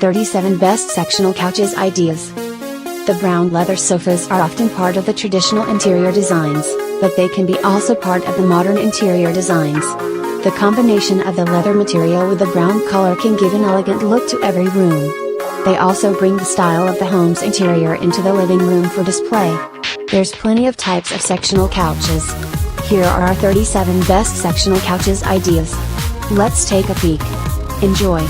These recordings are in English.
37 Best Sectional Couches Ideas. The brown leather sofas are often part of the traditional interior designs, but they can be also part of the modern interior designs. The combination of the leather material with the brown color can give an elegant look to every room. They also bring the style of the home's interior into the living room for display. There's plenty of types of sectional couches. Here are our 37 best sectional couches ideas. Let's take a peek. Enjoy!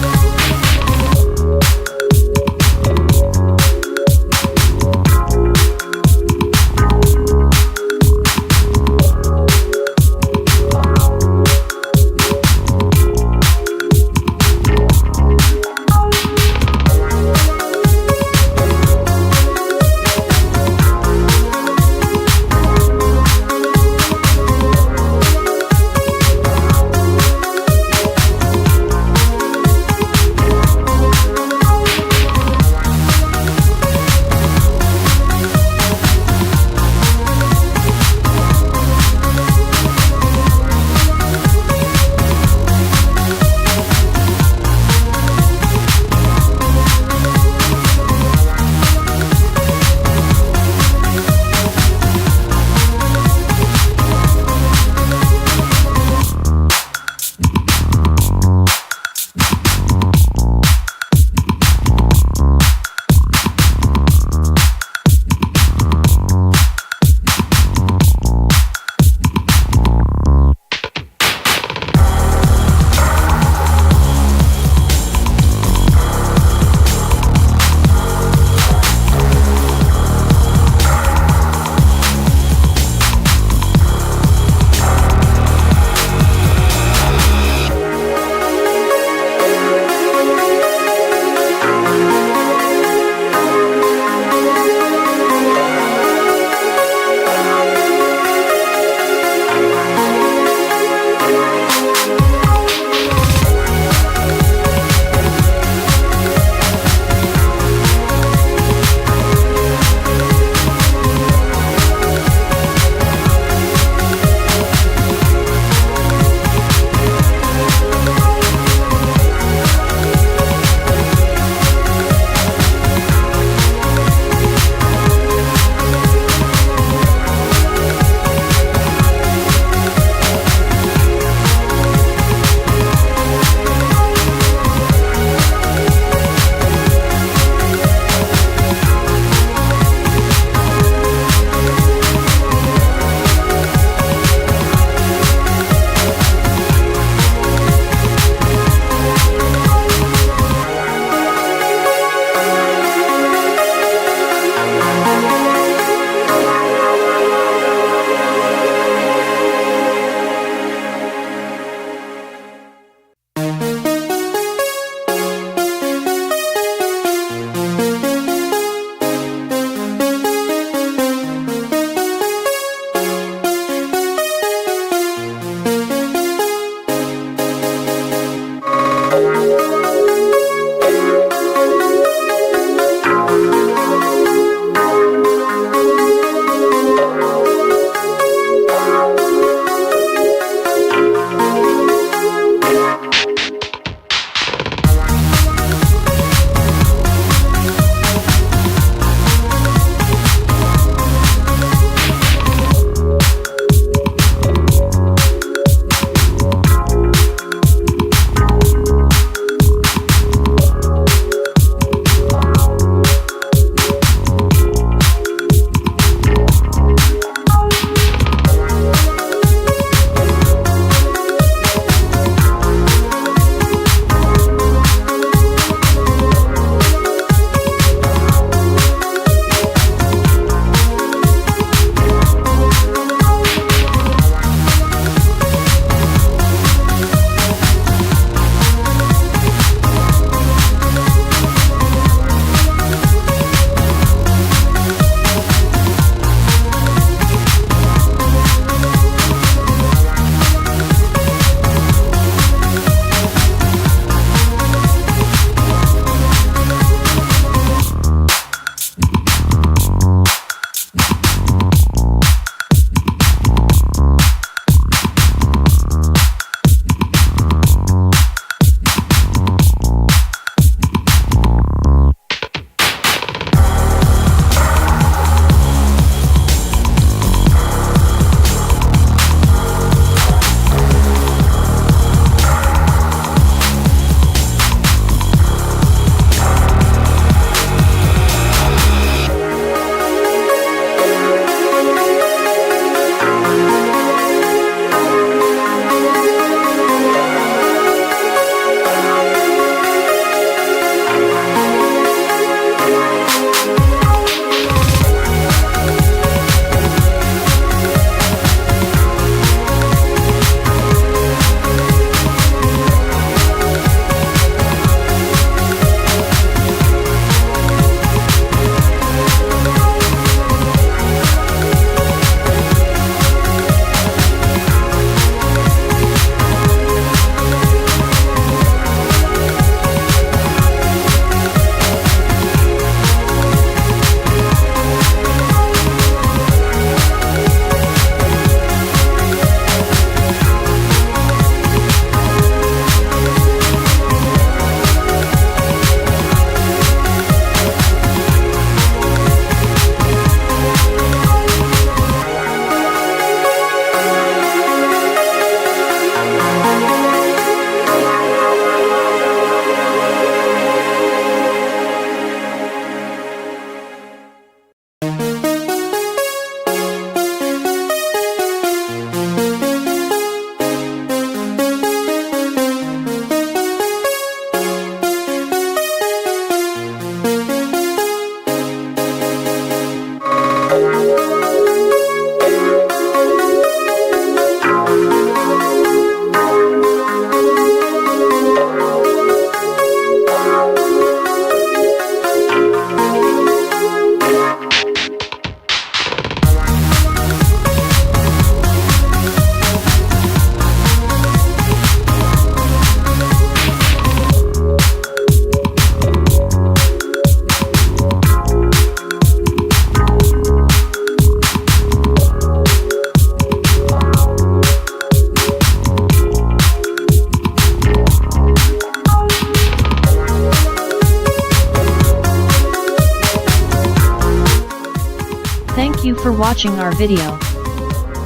watching our video.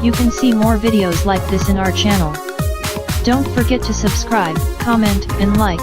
You can see more videos like this in our channel. Don't forget to subscribe, comment, and like.